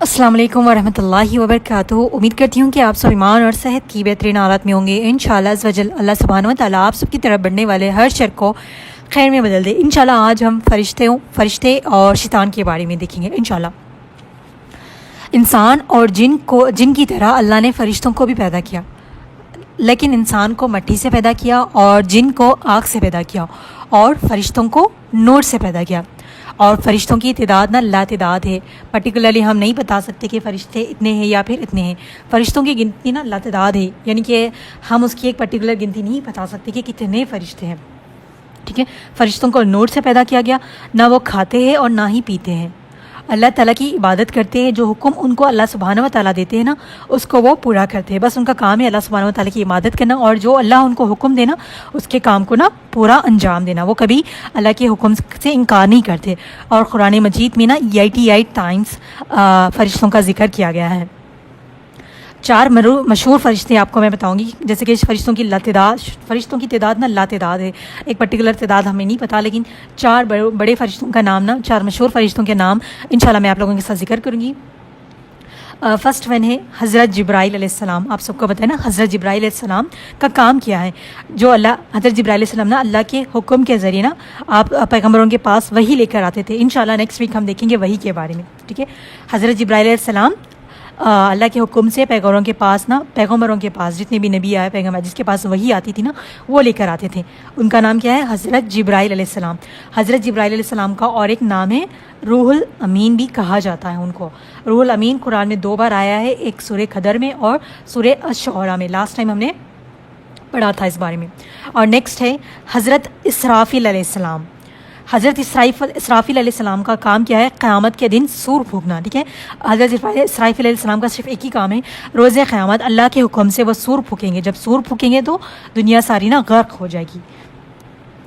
السلام علیکم ورحمۃ اللہ وبرکاتہ۔ امید کرتی ہوں کہ آپ سب ایمان اور صحت کی بہترین حالات میں ہوں گے۔ انشاءاللہ عز و جل اللہ سبحانہ و تعالیٰ آپ سب کی طرف بڑھنے والے ہر شر کو خیر میں بدل دے۔ انشاءاللہ آج ہم فرشتے اور شیطان کے بارے میں دیکھیں گے انشاءاللہ۔ انسان اور جن کی طرح اللہ نے فرشتوں کو بھی پیدا کیا، لیکن انسان کو مٹی سے پیدا کیا اور جن کو آگ سے پیدا کیا اور فرشتوں کو نور سے پیدا کیا۔ اور فرشتوں کی تعداد لا تعداد ہے۔ پرٹیکولرلی ہم نہیں بتا سکتے کہ فرشتے اتنے ہیں یا پھر اتنے ہیں۔ فرشتوں کی گنتی لا تعداد ہے، یعنی کہ ہم اس کی ایک پرٹیکولر گنتی نہیں بتا سکتے کہ کتنے فرشتے ہیں، ٹھیک ہے۔ فرشتوں کو نور سے پیدا کیا گیا، نہ وہ کھاتے ہیں اور نہ ہی پیتے ہیں، اللہ تعالیٰ کی عبادت کرتے ہیں۔ جو حکم ان کو اللہ سبحانہ و تعالیٰ دیتے ہیں نا، اس کو وہ پورا کرتے ہیں۔ بس ان کا کام ہے اللہ سبحانہ و تعالیٰ کی عبادت کرنا، اور جو اللہ ان کو حکم دینا اس کے کام کو پورا انجام دینا۔ وہ کبھی اللہ کے حکم سے انکار نہیں کرتے۔ اور قرآن مجید میں 88 ٹائمز فرشتوں کا ذکر کیا گیا ہے۔ 4 مشہور فرشتے آپ کو میں بتاؤں گی، جیسے کہ فرشتوں کی تعداد لا تعداد ہے۔ ایک پرٹیکولر تعداد ہمیں نہیں پتہ، لیکن 4 بڑے فرشتوں کا نام 4 مشہور فرشتوں کے نام انشاءاللہ میں آپ لوگوں کے ساتھ ذکر کروں گی۔ فرسٹ ون ہے حضرت جبرائیل علیہ السلام۔ آپ سب کو پتہ ہے نا حضرت جبرائیل علیہ السلام کا کام کیا ہے۔ جو حضرت جبرائیل علیہ السلام اللہ کے حکم کے ذریعے آپ پیغمبروں کے پاس وحی لے کر آتے تھے۔ انشاءاللہ نیکسٹ ویک ہم دیکھیں گے وحی کے بارے میں، ٹھیک ہے۔ حضرت جبرائیل علیہ السلام اللہ کے حکم سے پیغمبروں کے پاس جتنے بھی نبی آئے، پیغمبر جس کے پاس وحی آتی تھی وہ لے کر آتے تھے۔ ان کا نام کیا ہے؟ حضرت جبرائیل علیہ السلام۔ حضرت جبرائیل علیہ السلام کا اور ایک نام ہے روح الامین بھی کہا جاتا ہے ان کو۔ روح الامین قرآن میں 2 بار آیا ہے، ایک سورہ قدر میں اور سورہ الشعراء میں۔ لاسٹ ٹائم ہم نے پڑھا تھا اس بارے میں۔ اور نیکسٹ ہے حضرت اسرافیل علیہ السلام۔ حضرت اسرافیل علیہ السلام کا کام کیا ہے؟ قیامت کے دن سور پھونکنا، ٹھیک ہے۔ حضرت اسرافیل علیہ السلام کا صرف ایک ہی کام ہے، روز قیامت اللہ کے حکم سے وہ سور پھونکیں گے۔ جب سور پھونکیں گے تو دنیا ساری غرق ہو جائے گی۔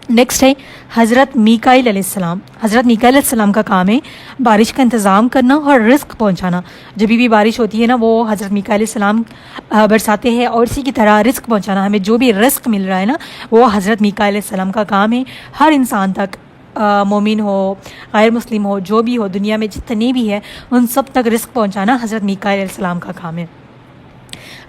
نیکسٹ ہے حضرت میکائیل علیہ السلام۔ حضرت میکائیل علیہ السلام کا کام ہے بارش کا انتظام کرنا اور رزق پہنچانا۔ جب بھی بارش ہوتی ہے وہ حضرت میکائیل علیہ السلام برساتے ہیں، اور اسی کی طرح رزق پہنچانا، ہمیں جو بھی رزق مل رہا ہے وہ حضرت میکائیل علیہ السلام کا کام ہے۔ ہر انسان تک، مومن ہو غیر مسلم ہو جو بھی ہو، دنیا میں جتنے بھی ہے ان سب تک رزق پہنچانا حضرت میکائیل علیہ السلام کا کام ہے۔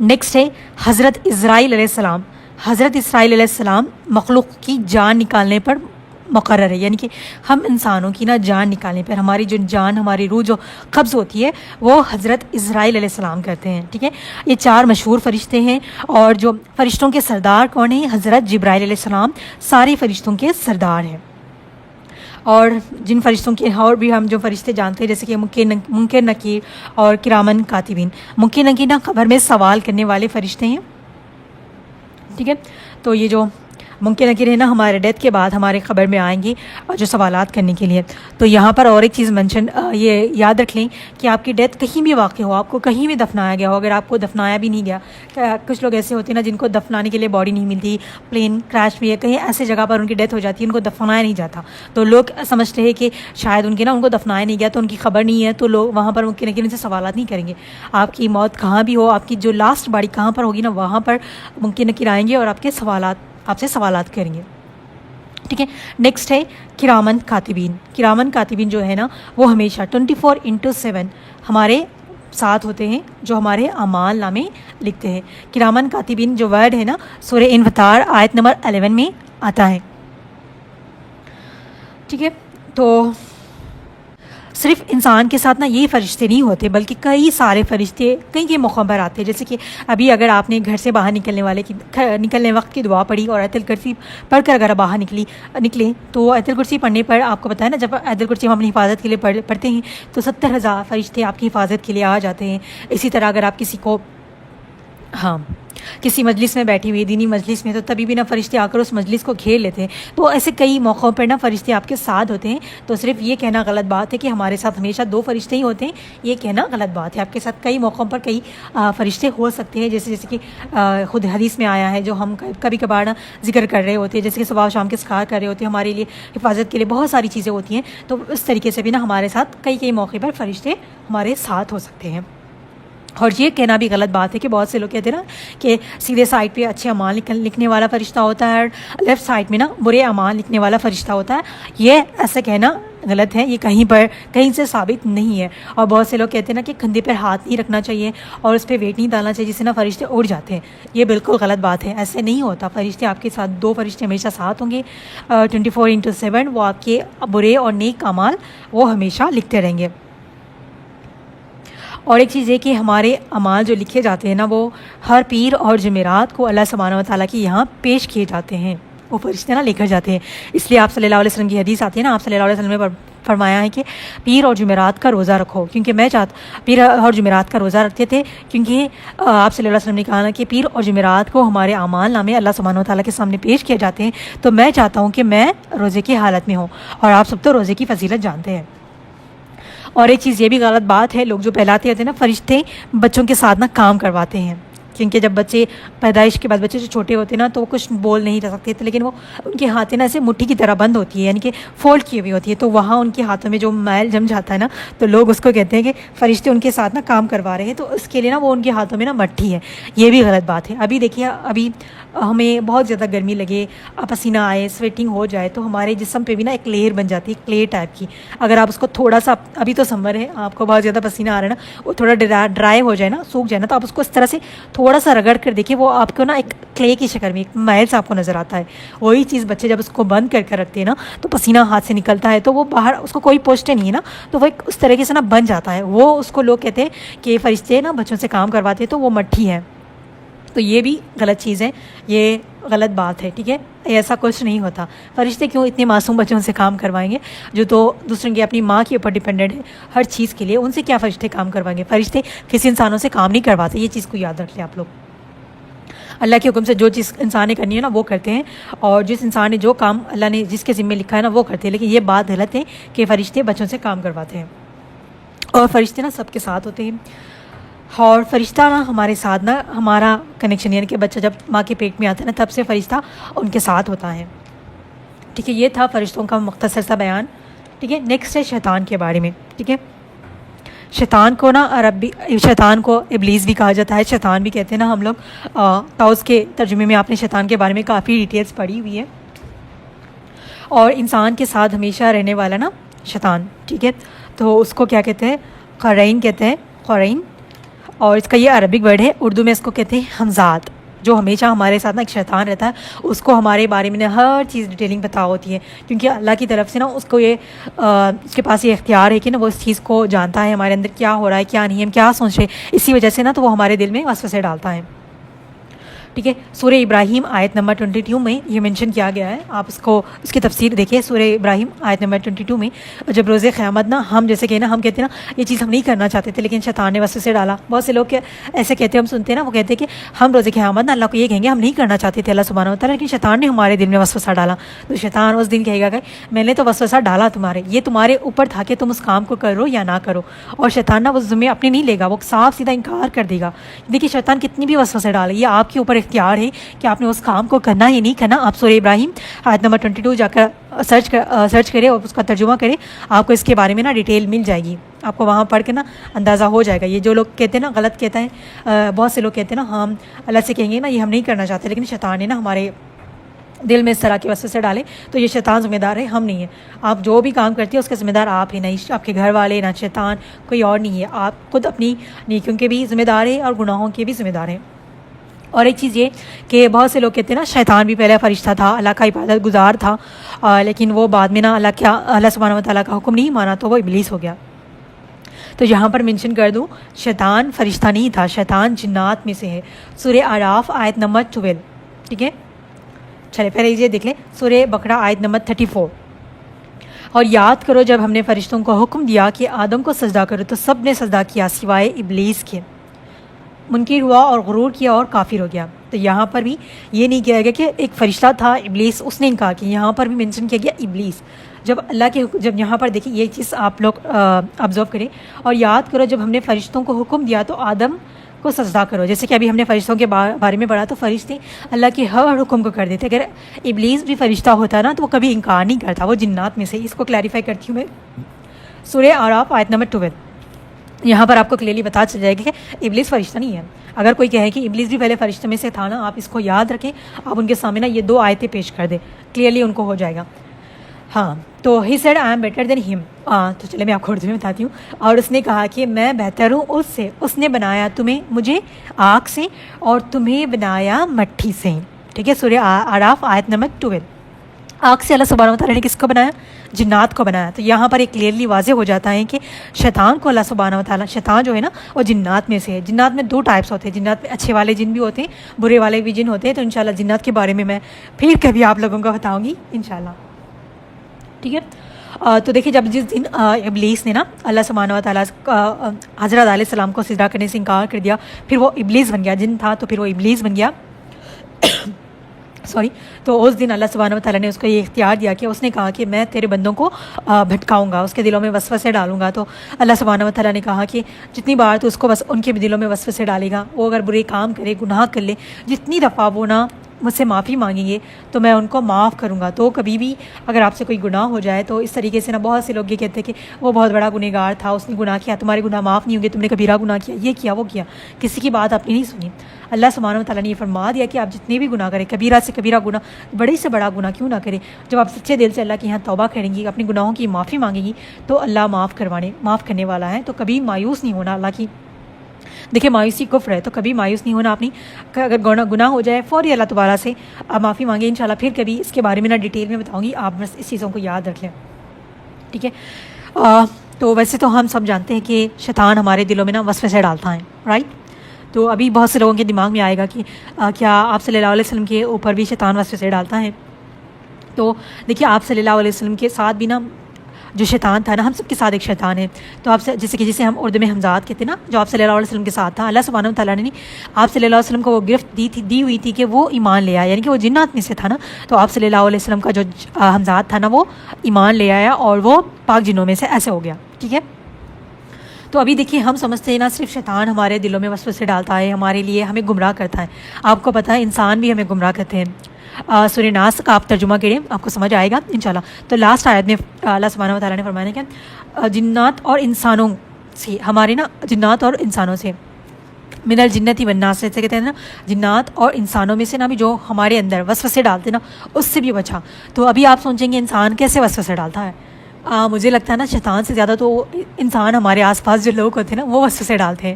نیکسٹ ہے حضرت اسرائیل علیہ السلام۔ حضرت اسرائیل علیہ السلام مخلوق کی جان نکالنے پر مقرر ہے، یعنی کہ ہم انسانوں کی جان نکالنے پر ہماری جو جان، ہماری روح جو قبض ہوتی ہے وہ حضرت اسرائیل علیہ السلام کرتے ہیں، ٹھیک ہے۔ یہ 4 مشہور فرشتے ہیں۔ اور جو فرشتوں کے سردار کون ہیں؟ حضرت جبرائیل علیہ السلام سارے فرشتوں کے سردار ہیں۔ اور جن فرشتوں کے اور بھی ہم جو فرشتے جانتے ہیں، جیسے کہ منکر نکیر اور کرامن کاتبین۔ منکر نکیر خبر میں سوال کرنے والے فرشتے ہیں، ٹھیک ہے۔ تو یہ جو منکر نکیر ہے ہمارے ڈیتھ کے بعد ہمارے خبر میں آئیں گے اور جو سوالات کرنے کے لیے۔ تو یہاں پر اور ایک چیز یہ یاد رکھ لیں کہ آپ کی ڈیتھ کہیں بھی واقع ہو، آپ کو کہیں بھی دفنایا گیا ہو، اگر آپ کو دفنایا بھی نہیں گیا، کچھ لوگ ایسے ہوتے ہیں جن کو دفنانے کے لیے باڈی نہیں ملتی، پلین کریش بھی ہے، کہیں ایسے جگہ پر ان کی ڈیتھ ہو جاتی ہے، ان کو دفنایا نہیں جاتا، تو لوگ سمجھتے ہیں کہ شاید ان کو دفنایا نہیں گیا تو ان کی خبر نہیں ہے، تو لوگ وہاں پر منکر نکیر ان سے سوالات نہیں کریں گے۔ آپ کی موت کہاں بھی ہو، آپ کی جو لاسٹ باڈی کہاں پر ہوگی وہاں پر منکر نکیر آئیں گے اور آپ سے سوالات کریں گے، ٹھیک ہے۔ نیکسٹ ہے کرامن کاتبین۔ کرامن کاتبین جو ہے وہ ہمیشہ 24/7 ہمارے ساتھ ہوتے ہیں، جو ہمارے اعمال نامے لکھتے ہیں۔ کرامن کاتبین جو ورڈ ہے سورہ انفطار آیت نمبر 11 میں آتا ہے، ٹھیک ہے۔ تو صرف انسان کے ساتھ یہ فرشتے نہیں ہوتے، بلکہ کئی سارے فرشتے کئی موقعوں پر آتے ہیں۔ جیسے کہ ابھی اگر آپ نے گھر سے باہر نکلنے وقت کی دعا پڑھی اور آیت الکرسی پڑھ کر اگر باہر نکلیں تو آیت الکرسی پڑھنے پر آپ کو پتہ ہے جب آیت الکرسی ہم اپنی حفاظت کے لیے پڑھتے ہیں تو 70,000 فرشتے آپ کی حفاظت کے لیے آ جاتے ہیں۔ اسی طرح اگر آپ کسی مجلس میں بیٹھی ہوئی دینی مجلس میں، تو تبھی بھی فرشتے آ کر اس مجلس کو گھیر لیتے ہیں۔ تو ایسے کئی موقعوں پر فرشتے آپ کے ساتھ ہوتے ہیں۔ تو صرف یہ کہنا غلط بات ہے کہ ہمارے ساتھ ہمیشہ 2 فرشتے ہی ہوتے ہیں، یہ کہنا غلط بات ہے۔ آپ کے ساتھ کئی موقعوں پر کئی فرشتے ہو سکتے ہیں، جیسے کہ خود حدیث میں آیا ہے، جو ہم کبھی کبھار ذکر کر رہے ہوتے ہیں، جیسے کہ صبح و شام کے اذکار کر رہے ہوتے ہیں، ہمارے لیے حفاظت کے لیے بہت ساری چیزیں ہوتی ہیں۔ تو اس طریقے سے بھی ہمارے ساتھ کئی موقع پر فرشتے ہمارے ساتھ ہو سکتے ہیں۔ اور یہ کہنا بھی غلط بات ہے کہ بہت سے لوگ کہتے ہیں کہ سیدھے سائڈ پہ اچھے اعمال لکھنے والا فرشتہ ہوتا ہے اور لیفٹ سائڈ میں برے اعمال لکھنے والا فرشتہ ہوتا ہے۔ یہ ایسا کہنا غلط ہے، یہ کہیں سے ثابت نہیں ہے. اور بہت سے لوگ کہتے ہیں نا کہ کندھے پر ہاتھ نہیں رکھنا چاہیے اور اس پہ ویٹ نہیں ڈالنا چاہیے جس سے نا فرشتے اڑ جاتے ہیں. یہ بالکل غلط بات ہے، ایسے نہیں ہوتا. فرشتے آپ کے ساتھ، 2 فرشتے ہمیشہ ساتھ ہوں گے 24/7. وہ آپ کے برے اور نیک اعمال وہ ہمیشہ لکھتے رہیں گے. اور ایک چیز یہ کہ ہمارے اعمال جو لکھے جاتے ہیں نا وہ ہر پیر اور جمعرات کو اللہ سبحانہ و تعالیٰ کی یہاں پیش کیے جاتے ہیں. وہ فرشتے نا لے کر جاتے ہیں. اس لیے آپ صلی اللہ علیہ وسلم کی حدیث آتی ہے نا، آپ صلی اللہ علیہ وسلم نے فرمایا ہے کہ پیر اور جمعرات کا روزہ رکھو، کیونکہ پیر اور جمعرات کا روزہ رکھتے تھے کیونکہ آپ صلی اللہ علیہ وسلم نے کہا نا کہ پیر اور جمعرات کو ہمارے اعمال نامے اللہ سبحانہ و تعالیٰ کے سامنے پیش کیے جاتے ہیں. تو میں چاہتا ہوں کہ میں روزے کی حالت میں ہوں، اور آپ سب تو روزے کی فضیلت جانتے ہیں. اور ایک چیز یہ بھی غلط بات ہے، لوگ جو پہلاتے ہوتے ہیں نا فرشتے بچوں کے ساتھ نا کام کرواتے ہیں. کیونکہ جب بچے پیدائش کے بعد بچے جو چھوٹے ہوتے ہیں نا تو وہ کچھ بول نہیں رہ سکتے تھے، لیکن وہ ان کے ہاتھیں نا ایسے مٹھی کی طرح بند ہوتی ہے، یعنی کہ فولڈ کی ہوئی ہوتی ہے. تو وہاں ان کے ہاتھوں میں جو میل جم جاتا ہے نا تو لوگ اس کو کہتے ہیں کہ فرشتے ان کے ساتھ نا کام کروا رہے ہیں. تو اس کے لیے نا وہ ان کے ہاتھوں میں نا مٹھی ہے. یہ بھی غلط بات ہے. ابھی دیکھیے، ابھی ہمیں بہت زیادہ گرمی لگے، پسینہ آئے، سویٹنگ ہو جائے تو ہمارے جسم پہ بھی نا ایک لیئر بن جاتی ہے، کلے ٹائپ کی. اگر آپ اس کو تھوڑا سا، ابھی تو سمر ہے، آپ کو بہت زیادہ پسینہ آ رہا ہے نا، وہ تھوڑا ڈرائی ہو جائے نا، سوکھ جائے نا، تو آپ اس کو اس طرح سے تھوڑا سا رگڑ کر دیکھیں، وہ آپ کو نا ایک کلے کی شکل میں ایک میل سے آپ کو نظر آتا ہے. وہی چیز بچے جب اس کو بند کر رکھتے ہیں نا تو پسینہ ہاتھ سے نکلتا ہے تو وہ باہر، اس کو کوئی پوچھتے نہیں ہے نا، تو وہ ایک اس طریقے سے نا بن جاتا ہے. وہ اس کو لوگ کہتے ہیں کہ فرشتے نا بچوں سے کام کرواتے ہیں تو وہ مٹھی ہے. تو یہ بھی غلط چیز ہے، یہ غلط بات ہے. ٹھیک ہے، ایسا کچھ نہیں ہوتا. فرشتے کیوں اتنے معصوم بچوں سے کام کروائیں گے جو تو دوسرے کی اپنی ماں کے اوپر ڈیپینڈنٹ ہے ہر چیز کے لیے؟ ان سے کیا فرشتے کام کروائیں گے؟ فرشتے کسی انسانوں سے کام نہیں کرواتے. یہ چیز کو یاد رکھ لیں آپ لوگ. اللہ کے حکم سے جو چیز انسان نے کرنی ہے نا وہ کرتے ہیں، اور جس انسان نے جو کام اللہ نے جس کے ذمہ لکھا ہے نا وہ کرتے ہیں. لیکن یہ بات غلط ہے کہ فرشتے بچوں سے کام کرواتے ہیں. اور فرشتے نا سب کے ساتھ ہوتے ہیں. اور فرشتہ نا ہمارے ساتھ نا ہمارا کنیکشن، یعنی کہ بچہ جب ماں کے پیٹ میں آتا ہے نا تب سے فرشتہ ان کے ساتھ ہوتا ہے. ٹھیک ہے، یہ تھا فرشتوں کا مختصر سا بیان. ٹھیک ہے، نیکسٹ ہے شیطان کے بارے میں. ٹھیک ہے، شیطان کو نا شیطان کو ابلیس بھی کہا جاتا ہے، شیطان بھی کہتے ہیں نا ہم لوگ. تاؤس کے ترجمے میں آپ نے شیطان کے بارے میں کافی ڈیٹیلز پڑھی ہوئی ہے. اور انسان کے ساتھ ہمیشہ رہنے والا نا شیطان. ٹھیک ہے، تو اس کو کیا کہتے ہیں؟ قرین کہتے ہیں، قرین. اور اس کا یہ عربک ورڈ ہے، اردو میں اس کو کہتے ہیں حمزات. جو ہمیشہ ہمارے ساتھ نا ایک شیطان رہتا ہے، اس کو ہمارے بارے میں ہر چیز ڈیٹیلنگ پتہ ہوتی ہے، کیونکہ اللہ کی طرف سے نا اس کو اس کے پاس یہ اختیار ہے کہ نا وہ اس چیز کو جانتا ہے ہمارے اندر کیا ہو رہا ہے، کیا نہیں، ہم کیا سوچ رہے ہیں. اسی وجہ سے نا تو وہ ہمارے دل میں وسوسے ڈالتا ہے. ٹھیک ہے، سورہ ابراہیم آیت نمبر 22 میں یہ مینشن کیا گیا ہے. آپ اس کی تفسیر دیکھیں. سورہ ابراہیم آیت نمبر 22 میں جب روز قیامت نا ہم جیسے کہ نا ہم کہتے ہیں نا یہ چیز ہم نہیں کرنا چاہتے تھے لیکن شیطان نے وسوسے ڈالا. بہت سے لوگ ایسے کہتے ہیں، ہم سنتے ہیں نا، وہ کہتے ہیں کہ ہم روز قیامت نا اللہ کو یہ کہیں گے ہم نہیں کرنا چاہتے تھے اللہ سبحانہ و تعالیٰ، لیکن شیطان نے ہمارے دل میں وسوسہ ڈالا. تو شیطان اس دن کہے گا کہ میں نے تو وسوسہ ڈالا یہ تمہارے اوپر تھا کہ تم اس کام کو کرو یا نہ کرو. اور شیطان نا وہ ذمہ اپنے نہیں لے گا، وہ صاف سیدھا انکار کر دے گا. دیکھیے شیطان کتنی بھی وسوسے ڈالے، یہ آپ کے اوپر اختیار ہے کہ آپ نے اس کام کو کرنا یا نہیں کرنا. آپ سورہ ابراہیم آیت نمبر 22 جا کر سرچ کریں اور اس کا ترجمہ کریں، آپ کو اس کے بارے میں نا ڈیٹیل مل جائے گی. آپ کو وہاں پڑھ کے نا اندازہ ہو جائے گا. یہ جو لوگ کہتے ہیں نا غلط کہتے ہیں، بہت سے لوگ کہتے ہیں نا ہم اللہ سے کہیں گے نا یہ ہم نہیں کرنا چاہتے، لیکن شیطان نے نا ہمارے دل میں اس طرح کی وسوسے ڈالے، تو یہ شیطان ذمہ دار ہے، ہم نہیں ہیں. آپ جو بھی کام کرتی ہیں اس کا ذمہ دار آپ ہی، نہیں آپ کے گھر والے، نہ شیطان، کوئی اور نہیں ہے. آپ خود اپنی نیکیوں کے بھی ذمہ دار ہیں اور گناہوں کے بھی ذمہ دار ہیں. اور ایک چیز یہ کہ بہت سے لوگ کہتے ہیں نا شیطان بھی پہلے فرشتہ تھا، اللہ کا عبادت گزار تھا، لیکن وہ بعد میں نا اللہ سبحانہ و تعالیٰ کا حکم نہیں مانا تو وہ ابلیس ہو گیا. تو یہاں پر منشن کر دوں، شیطان فرشتہ نہیں تھا، شیطان جنات میں سے ہے. سورہ اعراف آیت نمبر 12. ٹھیک ہے، چلے پہلے یہ دیکھ لیں سورہ بقرہ آیت نمبر 34. اور یاد کرو جب ہم نے فرشتوں کو حکم دیا کہ آدم کو سجدہ کرو تو سب نے سجدہ کیا سوائے ابلیس کے. منکر ہوا اور غرور کیا اور کافر ہو گیا. تو یہاں پر بھی یہ نہیں کیا گیا کہ ایک فرشتہ تھا ابلیس، اس نے انکار کیا. یہاں پر بھی مینشن کیا گیا ابلیس. جب یہاں پر دیکھیں یہ چیز آپ لوگ آبزرو کریں. اور یاد کرو جب ہم نے فرشتوں کو حکم دیا تو آدم کو سجدہ کرو. جیسے کہ ابھی ہم نے فرشتوں کے بارے میں پڑھا تو فرشتے اللہ کے ہر حکم کو کر دیتے. اگر ابلیس بھی فرشتہ ہوتا نا تو وہ کبھی انکار نہیں کرتا، وہ جنات میں سے. اس کو کلیریفائی کرتی ہوں میں. سورہ اعراف آیت نمبر 12. یہاں پر آپ کو کلیئرلی پتا چل جائے گا کہ ابلیس فرشتہ نہیں ہے. اگر کوئی کہے کہ ابلیس بھی پہلے فرشتہ میں سے تھا نا، آپ اس کو یاد رکھیں، آپ ان کے سامنے نا یہ 2 آیتیں پیش کر دیں، کلیئرلی ان کو ہو جائے گا. ہاں تو he said I am better than ہم. تو چلے میں آپ کو اردو میں بتاتی ہوں. اور اس نے کہا کہ میں بہتر ہوں اس سے، اس نے بنایا تمہیں مجھے آگ سے اور تمہیں بنایا مٹی سے. ٹھیک ہے، سورہ اعراف آیت نمبر 12. آگ سے اللہ سبحانہ و تعالیٰ نے کس کو بنایا؟ جنات کو بنایا. تو یہاں پر ایک کلیئرلی واضح ہو جاتا ہے کہ شیطان کو اللہ سبحانہ و تعالیٰ، شیطان جو ہے نا وہ جنات میں سے ہے. جنات میں 2 ٹائپس ہوتے ہیں، جنات میں اچھے والے جن بھی ہوتے ہیں، برے والے بھی جن ہوتے ہیں. تو انشاءاللہ جنات کے بارے میں میں پھر کبھی آپ لوگوں کو بتاؤں گی انشاءاللہ. ٹھیک ہے. تو دیکھیے جب جس دن ابلیس نے نا اللہ سبحانہ و تعالیٰ حضرت علیہ السلام کو سجدہ کرنے سے انکار کر دیا، پھر وہ ابلیس بن گیا. جن تھا تو پھر وہ ابلیس بن گیا. سوری. تو اس دن اللہ سبحانہ و تعالیٰ نے اس کو یہ اختیار دیا کہ اس نے کہا کہ میں تیرے بندوں کو بھٹکاؤں گا، اس کے دلوں میں وسوسے ڈالوں گا. تو اللہ سبحانہ و تعالیٰ نے کہا کہ جتنی بار تو اس کو بس ان کے دلوں میں وسوسے ڈالے گا، وہ اگر برے کام کرے، گناہ کر لے، جتنی دفعہ وہ نا مجھ سے معافی مانگیں گے تو میں ان کو معاف کروں گا. تو کبھی بھی اگر آپ سے کوئی گناہ ہو جائے تو اس طریقے سے نا بہت سے لوگ یہ کہتے ہیں کہ وہ بہت بڑا گنہگار تھا، اس نے گناہ کیا، تمہارے گناہ معاف نہیں ہوں گے، تم نے کبیرہ گناہ کیا، یہ کیا وہ کیا. کسی کی بات آپ نے نہیں سنی. اللہ سبحانہ و تعالیٰ نے یہ فرما دیا کہ آپ جتنے بھی گناہ کریں، کبیرہ سے کبیرہ گناہ، بڑے سے بڑا گناہ کیوں نہ کریں، جب آپ سچے دل سے اللہ کے یہاں توبہ کریں گی، اپنے گناہوں کی معافی مانگیں گی تو اللہ معاف کرنے والا ہے. تو کبھی مایوس نہیں ہونا اللہ کی. دیکھیں مایوسی کفر ہے، تو کبھی مایوس نہیں ہونا. اپنی اگر گناہ ہو جائے فوری اللہ تعالیٰ سے معافی مانگے. انشاءاللہ پھر کبھی اس کے بارے میں نا ڈیٹیل میں بتاؤں گی، آپ بس اس چیزوں کو یاد رکھ لیں. ٹھیک ہے. تو ویسے تو ہم سب جانتے ہیں کہ شیطان ہمارے دلوں میں نا وسوسے ڈالتا ہے، رائٹ. تو ابھی بہت سے لوگوں کے دماغ میں آئے گا کہ کیا آپ صلی اللہ علیہ وسلم کے اوپر بھی شیطان وسوسے ڈالتا ہے؟ تو دیکھیے آپ صلی اللہ علیہ وسلم کے ساتھ بھی نا جو شیطان تھا نا، ہم سب کے ساتھ ایک شیطان ہے. تو آپ سے جسے ہم اردو میں حمزات کہتے ہیں نا، جو آپ صلی اللہ علیہ وسلم کے ساتھ تھا، اللہ سبحانہ و تعالیٰ نے آپ صلی اللہ علیہ وسلم کو وہ گرفت دی ہوئی تھی کہ وہ ایمان لے آیا، یعنی کہ وہ جنات میں سے تھا نا. تو آپ صلی اللہ علیہ وسلم کا جو حمزات تھا نا وہ ایمان لے آیا اور وہ پاک جنوں میں سے ایسے ہو گیا. ٹھیک ہے. تو ابھی دیکھیے ہم سمجھتے ہیں نا صرف شیطان ہمارے دلوں میں وسوسے ڈالتا ہے، ہمارے لیے ہمیں گمراہ کرتا ہے. آپ کو پتہ ہے انسان بھی ہمیں گمراہ کرتے ہیں. سورہ ناس کا آپ ترجمہ کریں، آپ کو سمجھ آئے گا انشاءاللہ. تو لاسٹ آیت میں اللہ سبحانہ و تعالیٰ نے فرمایا کہ جنات اور انسانوں سے، ہمارے نا جنات اور انسانوں سے، من الجنتی والناس سے کہتے ہیں نا، جنات اور انسانوں میں سے نا بھی جو ہمارے اندر وسوسے ڈالتے نا اس سے بھی بچا. تو ابھی آپ سوچیں گے انسان کیسے وسوسے ڈالتا ہے؟ مجھے لگتا ہے نا شیطان سے زیادہ تو انسان ہمارے آس پاس جو لوگ ہوتے ہیں نا وہ وسوسے ڈالتے ہیں.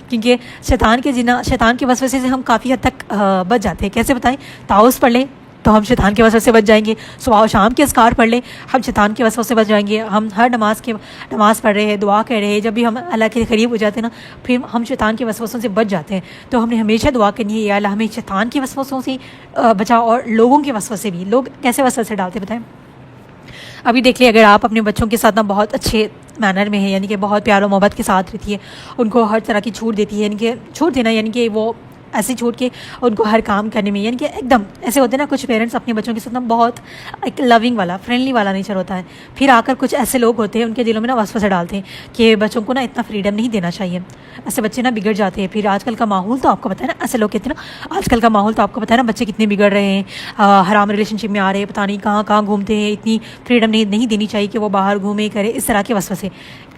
کیونکہ شیطان کے وسوسے سے ہم کافی حد تک بچ جاتے ہیں. کیسے بتائیں؟ تعوذ پڑھ لیں تو ہم شیطان کے وسوسے سے بچ جائیں گے. صبح و شام کے اذکار پڑھ لیں، ہم شیطان کے وسوسے سے بچ جائیں گے. ہم ہر نماز پڑھ رہے ہیں، دعا کر رہے ہیں، جب بھی ہم اللہ کے قریب ہو جاتے ہیں نا پھر ہم شیطان کے وسوسوں سے بچ جاتے ہیں. تو ہم نے ہمیشہ دعا کرنی ہے، یا اللہ ہمیں شیطان کے وسوسوں سے بچا. اور لوگوں کے وسوسے بھی، لوگ کیسے وسوسے ڈالتے بتائیں؟ ابھی دیکھ لیں اگر آپ اپنے بچوں کے ساتھ نا بہت اچھے مینر میں ہیں، یعنی کہ بہت پیار و محبت کے ساتھ رہتی ہے، ان کو ہر طرح کی چھوٹ دیتی ہے، یعنی کہ چھوٹ دینا یعنی کہ وہ ایسی چھوٹ کے ان کو ہر کام کرنے میں، یعنی کہ ایک دم ایسے ہوتے ہیں نا کچھ پیرنٹس اپنے بچوں کے ساتھ نا بہت ایک لونگ والا، فرینڈلی والا نیچر ہوتا ہے. پھر آ کر کچھ ایسے لوگ ہوتے ہیں ان کے دلوں میں نا وسوسے ڈالتے ہیں کہ بچوں کو نا اتنا فریڈم نہیں دینا چاہیے. ایسے بچے نا بگڑ جاتے ہیں. پھر آج کل کا ماحول تو آپ کو پتہ ہے نا، ایسے لوگ کہتے ہیں نا آج کل کا ماحول تو آپ کو پتہ ہے نا بچے کتنے بگڑ رہے ہیں، حرام ریلیشن شپ میں آ رہے ہیں، پتہ نہیں کہاں کہاں گھومتے ہیں. اتنی فریڈم نہیں دینی چاہیے کہ وہ باہر گھومے کرے، اس طرح کے وسوسے.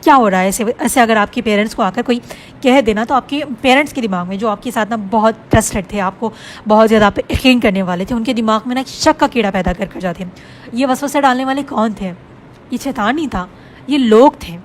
کیا ہو رہا ہے ایسے اگر آپ کے پیرنٹس کو آ کر کوئی کہہ دینا تو آپ کے پیرنٹس کے دماغ میں جو آپ کے ساتھ نا بہت ٹرسٹڈ تھے، آپ کو بہت زیادہ آپ پہ یقین کرنے والے تھے، ان کے دماغ میں نا ایک شک کا کیڑا پیدا کر جاتے ہیں. یہ وسوسے ڈالنے والے کون تھے؟ یہ شیطان نہیں تھا، یہ لوگ تھے.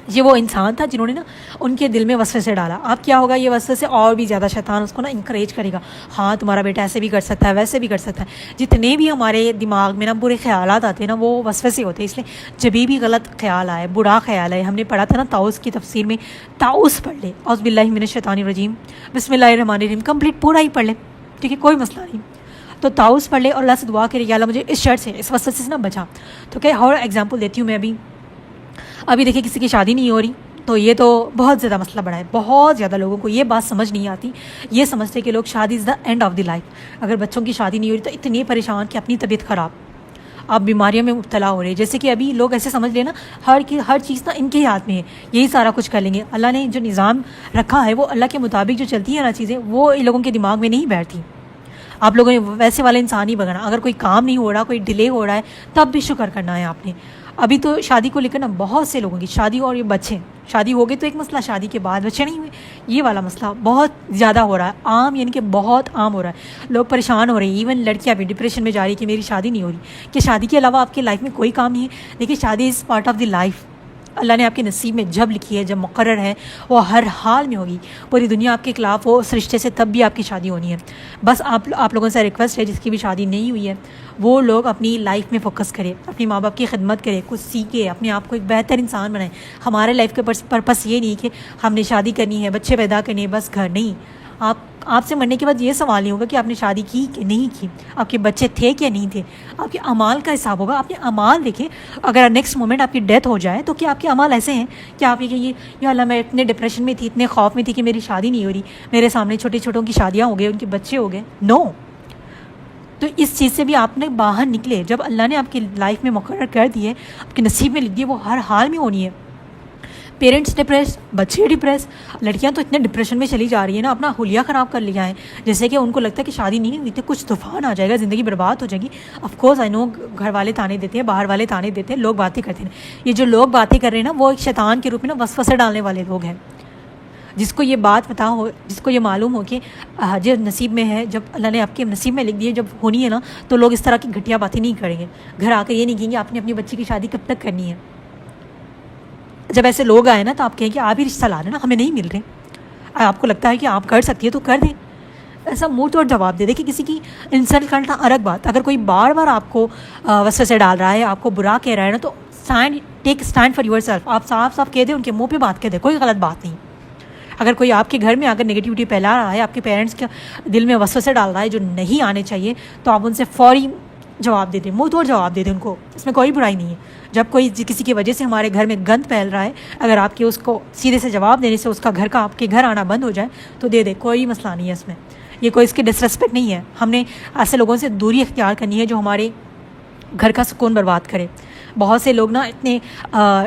یہ وہ انسان تھا جنہوں نے نا ان کے دل میں وسوسے ڈالا. اب کیا ہوگا؟ یہ وسوسے اور بھی زیادہ شیطان اس کو نا انکریج کرے گا. ہاں تمہارا بیٹا ایسے بھی کر سکتا ہے، ویسے بھی کر سکتا ہے. جتنے بھی ہمارے دماغ میں نا برے خیالات آتے ہیں نا وہ وسوسے ہوتے ہیں. اس لیے جب بھی غلط خیال آئے، برا خیال آئے، ہم نے پڑھا تھا نا تعوذ کی تفسیر میں، تعوذ پڑھ لے، اعوذ باللہ من الشیطان الرجیم، بسم اللہ الرحمن الرحیم، کمپلیٹ پورا ہی پڑھ لے. ٹھیک ہے، کوئی مسئلہ نہیں. تو تعوذ پڑھ لے اور اللہ سے دعا کرے، یا اللہ مجھے اس شر سے، اس وسوسے سے نا بچا. تو کیا اور ایگزامپل دیتی ہوں میں. ابھی دیکھیں کسی کی شادی نہیں ہو رہی تو یہ تو بہت زیادہ مسئلہ بڑا ہے. بہت زیادہ لوگوں کو یہ بات سمجھ نہیں آتی. یہ سمجھتے کہ لوگ شادی is the end of the life. اگر بچوں کی شادی نہیں ہو رہی تو اتنے پریشان کہ اپنی طبیعت خراب، آپ بیماریوں میں مبتلا ہو رہے ہیں. جیسے کہ ابھی لوگ ایسے سمجھ لیں نا ہر چیز نا ان کے ہاتھ میں ہے، یہی سارا کچھ کر لیں گے. اللہ نے جو نظام رکھا ہے وہ اللہ کے مطابق جو چلتی ہے نا چیزیں، وہ ان لوگوں کے دماغ میں نہیں بیٹھتی. آپ لوگوں نے ویسے والے انسان ہی بگانا. اگر کوئی کام نہیں ہو رہا، کوئی ڈیلے ہو رہا ہے، تب بھی شکر کرنا ہے آپ نے. ابھی تو شادی کو لے کر نا بہت سے لوگوں کی شادی اور یہ بچے شادی ہو گئی تو ایک مسئلہ, شادی کے بعد بچے نہیں ہوئے, یہ والا مسئلہ بہت زیادہ ہو رہا ہے, عام, یعنی کہ بہت عام ہو رہا ہے. لوگ پریشان ہو رہے ہیں, ایون لڑکیاں بھی ڈپریشن میں جا رہی ہیں کہ میری شادی نہیں ہو رہی, کہ شادی کے علاوہ آپ کی لائف میں کوئی کام نہیں ہے. دیکھیے شادی is part of the life. Allah نے آپ کے نصیب میں جب لکھی ہے, جب مقرر ہے, وہ ہر حال میں ہوگی. پوری دنیا آپ کے خلاف ہو اس رشتے سے, تب بھی آپ کی شادی ہونی ہے. بس آپ لوگوں سے ریکویسٹ ہے, جس کی بھی شادی نہیں ہوئی ہے وہ لوگ اپنی لائف میں فوکس کرے, اپنی ماں باپ کی خدمت کرے, کچھ سیکھے, اپنے آپ کو ایک بہتر انسان بنائے. ہمارے لائف کے پرپس یہ نہیں کہ ہم نے شادی کرنی ہے, بچے پیدا کرنے ہیں, بس گھر نہیں. آپ سے مرنے کے بعد یہ سوال نہیں ہوگا کہ آپ نے شادی کی کہ نہیں کی, آپ کے بچے تھے کہ نہیں تھے. آپ کے اعمال کا حساب ہوگا. آپ نے اعمال دیکھیں, اگر نیکسٹ مومنٹ آپ کی ڈیتھ ہو جائے تو کیا آپ کے اعمال ایسے ہیں کہ آپ یہ کہیں یا اللہ میں اتنے ڈپریشن میں تھی, اتنے خوف میں تھی کہ میری شادی نہیں ہو رہی, میرے سامنے چھوٹے چھوٹوں کی شادیاں ہو گئی, ان کے بچے ہو گئے. نو. تو اس چیز سے بھی آپ نے باہر نکلے. جب اللہ نے آپ کی لائف میں مقرر کر دی ہے, آپ کے نصیب میں لکھ دی ہے, وہ ہر حال میں ہونی ہے. پیرنٹس ڈپریس, بچے ڈپریس, لڑکیاں تو اتنے ڈپریشن میں چلی جا رہی ہیں نا, اپنا حلیہ خراب کر لیا ہے, جیسے کہ ان کو لگتا ہے کہ شادی نہیں ہوئی تھی, کچھ طوفان آ جائے گا, زندگی برباد ہو جائے گی. آف کورس آئی نو گھر والے تانے دیتے ہیں, باہر والے تانے دیتے ہیں, لوگ باتیں کرتے ہیں. یہ جو لوگ باتیں کر رہے ہیں نا, وہ ایک شیطان کے روپ میں نا وسوسے ڈالنے والے لوگ ہیں. جس کو یہ بات پتہ ہو, جس کو یہ معلوم ہو کہ جو نصیب میں ہے, جب اللہ نے آپ کے نصیب میں لکھ دی ہے, جب ہونی ہے نا, تو لوگ اس طرح کی گھٹیا باتیں نہیں کریں گے. گھر آ کر یہ نہیں کہیں گے آپ نے اپنی بچی کی شادی کب تک کرنی ہے. جب ایسے لوگ آئے نا تو آپ کہیں کہ آپ ہی رشتہ لا رہے نا, ہمیں نہیں مل رہے. آپ کو لگتا ہے کہ آپ کر سکتی ہے تو کر دیں. ایسا منہ توڑ جواب دے دے کہ کسی کی انسلٹ کرنا الگ بات. اگر کوئی بار بار آپ کو وسوسے ڈال رہا ہے, آپ کو برا کہہ رہا ہے نا, تو ٹیک اسٹینڈ فار یور سیلف. آپ صاف صاف کہہ دیں, ان کے منہ پہ بات کہہ دیں, کوئی غلط بات نہیں. اگر کوئی آپ کے گھر میں اگر نگیٹیوٹی پھیلا رہا ہے, آپ کے پیرنٹس کے دل میں وسوسے ڈال رہا ہے جو نہیں آنے چاہیے, تو آپ ان سے فوری جواب دے دیں, منہ توڑ جواب دے دیں ان کو. اس میں کوئی برائی نہیں ہے. جب کوئی کسی کی وجہ سے ہمارے گھر میں گند پھیل رہا ہے, اگر آپ کے اس کو سیدھے سے جواب دینے سے اس کا گھر کا آپ کے گھر آنا بند ہو جائے تو دے دے, کوئی مسئلہ نہیں ہے اس میں. یہ کوئی اس کی ڈسریسپیکٹ نہیں ہے. ہم نے ایسے لوگوں سے دوری اختیار کرنی ہے جو ہمارے گھر کا سکون برباد کرے. بہت سے لوگ نا اتنے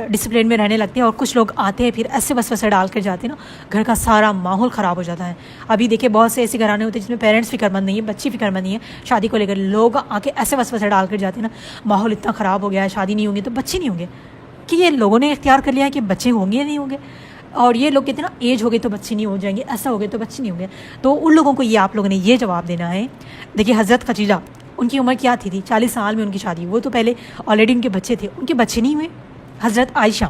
ڈسپلن میں رہنے لگتے ہیں, اور کچھ لوگ آتے ہیں پھر ایسے وسوسے ڈال کر جاتے ہیں نا, گھر کا سارا ماحول خراب ہو جاتا ہے. ابھی دیکھیں بہت سے ایسے گھرانے ہوتے ہیں جس میں پیرنٹس فکر مند نہیں ہے, بچی فکر مند نہیں ہے, شادی کو لے کر لوگ آ کے ایسے وسوسے ڈال کر جاتے ہیں نا, ماحول اتنا خراب ہو گیا ہے, شادی نہیں ہوں گے تو بچے نہیں ہوں گے, کہ یہ لوگوں نے اختیار کر لیا ہے کہ بچے ہوں گے یا نہیں ہوں گے. اور یہ لوگ کہتے ہیں نا ایج ہو گئی تو بچے نہیں ہو جائیں گے, ایسا ہو گیا تو بچے نہیں ہوں گے. تو ان لوگوں کو یہ آپ لوگوں نے یہ جواب دینا ہے. دیکھیے حضرت خدیجہ, ان کی عمر کیا تھی 40 سال میں ان کی شادی, وہ تو پہلے آلریڈی ان کے بچے تھے, ان کے بچے نہیں ہوئے. حضرت عائشہ,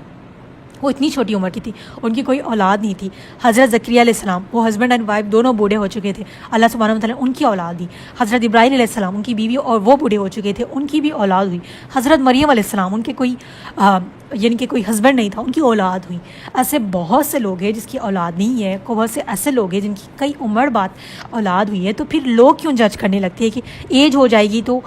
وہ اتنی چھوٹی عمر کی تھی, ان کی کوئی اولاد نہیں تھی. حضرت زکریا علیہ السلام, وہ ہسبینڈ اینڈ وائف دونوں بوڑھے ہو چکے تھے, اللہ سبحانہ و تعالیٰ نے ان کی اولاد دی. حضرت ابراہیم علیہ السلام, ان کی بیوی اور وہ بوڑھے ہو چکے تھے, ان کی بھی اولاد ہوئی. حضرت مریم علیہ السلام, ان کے کوئی یعنی کہ کوئی ہسبینڈ نہیں تھا, ان کی اولاد ہوئی. ایسے بہت سے لوگ ہیں جس کی اولاد نہیں ہے, بہت سے ایسے لوگ ہیں جن کی کئی عمر بعد اولاد ہوئی ہے. تو پھر لوگ کیوں جج کرنے لگتے ہیں کہ ایج ہو جائے گی تو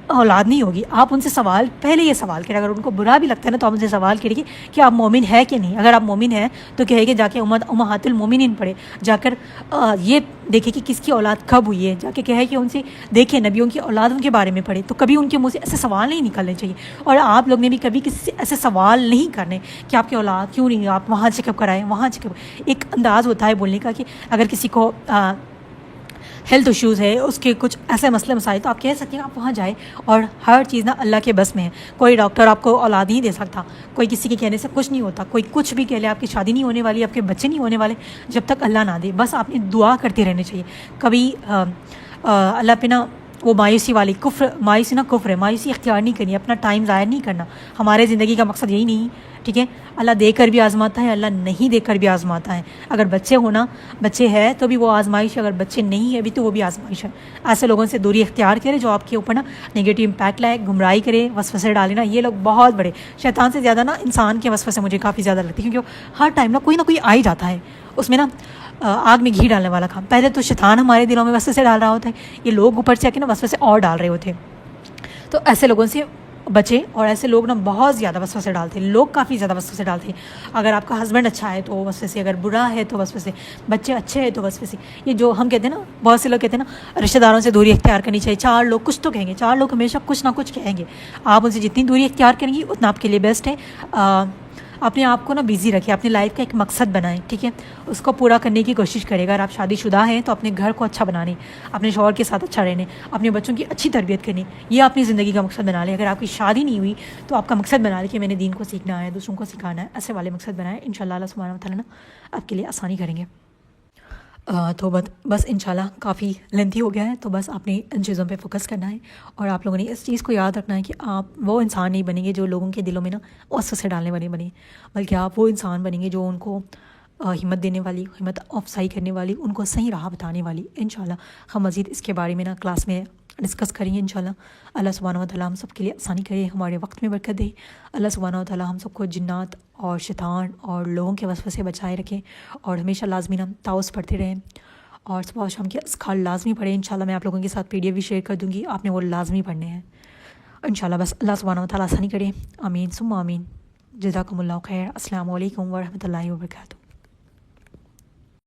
اولاد نہیں ہوگی. آپ ان سے سوال, پہلے یہ سوال کریں, اگر ان کو برا بھی لگتا ہے نا تو آپ ان سے سوال کریں کہ آپ مومن ہے کہ نہیں. اگر آپ مومن ہیں تو کہے کہ جا کے امہات المومنین پڑھے, جا کر یہ دیکھیں کہ کس کی اولاد کب ہوئی ہے, جا کے کہے کہ ان سے دیکھیں نبیوں کی اولادوں کے بارے میں پڑھے. تو کبھی ان کے منہ سے ایسے سوال نہیں نکلنے چاہیے. اور آپ لوگ نے بھی کبھی کسی سے ایسے سوال نہیں کرنے کہ آپ کی اولاد کیوں نہیں, آپ وہاں چیک اپ کرائیں, وہاں چیک اپ. ایک انداز ہوتا ہے بولنے کا کہ اگر کسی کو ہیلتھ ایشوز ہے, اس کے کچھ ایسے مسئلے مسائل, تو آپ کہہ سکتے ہیں آپ وہاں جائیں. اور ہر چیز نا اللہ کے بس میں ہے. کوئی ڈاکٹر آپ کو اولاد نہیں دے سکتا, کوئی کسی کے کہنے سے کچھ نہیں ہوتا, کوئی کچھ بھی کہہ لے آپ کی شادی نہیں ہونے والی, آپ کے بچے نہیں ہونے والے جب تک اللہ نہ دے. بس آپ نے دعا کرتے رہنے چاہیے. کبھی اللہ پہ نا وہ مایوسی والی مایوسی نا کفر ہے, مایوسی اختیار نہیں کرنی, اپنا ٹائم ضائع نہیں کرنا. ہمارے زندگی کا مقصد یہی نہیں, ٹھیک ہے. اللہ دے کر بھی آزماتا ہے, اللہ نہیں دے کر بھی آزماتا ہے. اگر بچے ہے تو بھی وہ آزمائش ہے, اگر بچے نہیں ہے بھی تو وہ بھی آزمائش ہے. ایسے لوگوں سے دوری اختیار کرے جو آپ کے اوپر نا نگیٹو امپیکٹ لائے, گمراہی کرے, وسوسے ڈالے نا. یہ لوگ بہت بڑے, شیطان سے زیادہ نا انسان کے وسوسے مجھے کافی زیادہ لگتی ہے, کیونکہ ہر ٹائم نہ کوئی آ ہی جاتا ہے. اس میں نا آگ میں گھی ڈالنے والا کام. پہلے تو شیطان ہمارے دلوں میں وسوسے ڈال رہا ہوتا ہے, یہ لوگ اوپر سے آ کے نا وسوسے اور ڈال رہے ہوتے ہیں. تو ایسے لوگوں سے بچیں. اور ایسے لوگ نا بہت زیادہ وسوسے ڈالتے ہیں, لوگ کافی زیادہ وسوسے ڈالتے ہیں. اگر آپ کا ہسبینڈ اچھا ہے تو وسوسے, اگر برا ہے تو وسوسے, بچے اچھے ہیں تو وسوسے. یہ جو ہم کہتے ہیں نا, بہت سے لوگ کہتے ہیں نا رشتہ داروں سے دوری اختیار کرنی چاہیے. 4 لوگ کچھ تو کہیں گے, 4 لوگ ہمیشہ کچھ نہ کچھ کہیں گے. آپ ان سے جتنی دوری اختیار کریں گی اتنا آپ کے لیے بیسٹ ہے. اپنے آپ کو نا بیزی رکھیں, اپنی لائف کا ایک مقصد بنائیں, ٹھیک ہے, اس کو پورا کرنے کی کوشش کریں. اگر آپ شادی شدہ ہیں تو اپنے گھر کو اچھا بنانے, اپنے شوہر کے ساتھ اچھا رہنے, اپنے بچوں کی اچھی تربیت کرنی, یہ اپنی زندگی کا مقصد بنا لیں. اگر آپ کی شادی نہیں ہوئی تو آپ کا مقصد بنا لیں کہ میں نے دین کو سیکھنا ہے, دوسروں کو سکھانا ہے, ایسے والے مقصد بنائیں. انشاءاللہ اللہ سبحانہ و تعالیٰ نا آپ کے لیے آسانی کریں گے. تو بس انشاءاللہ کافی لینتھی ہو گیا ہے, تو بس آپ نے ان چیزوں پہ فوکس کرنا ہے, اور آپ لوگوں نے اس چیز کو یاد رکھنا ہے کہ آپ وہ انسان نہیں بنیں گے جو لوگوں کے دلوں میں نا وسوسے ڈالنے والے بنیں, بلکہ آپ وہ انسان بنیں گے جو ان کو ہمت دینے والی, ہمت افزائی کرنے والی, ان کو صحیح راہ بتانے والی. انشاءاللہ ہم مزید اس کے بارے میں نا کلاس میں ڈسکس کریں گے انشاءاللہ. اللہ سبحانہ و تعالیٰ ہم سب کے لیے آسانی کرے, ہمارے وقت میں برکت دے. اللہ سبحانہ و تعالیٰ ہم سب کو جنات اور شیطان اور لوگوں کے وسوسے سے بچائے رکھیں, اور ہمیشہ لازمی ہم تعوذ پڑھتے رہیں, اور صبح و شام کے اذکار لازمی پڑھیں. انشاءاللہ میں آپ لوگوں کے ساتھ PDF بھی شیئر کر دوں گی, آپ نے وہ لازمی پڑھنے ہیں انشاءاللہ. بس اللہ سبحانہ و تعالیٰ آسانی کرے, آمین ثم آمین. جزاکم اللہ خیر. السلام علیکم ورحمۃ اللہ وبرکاتہ.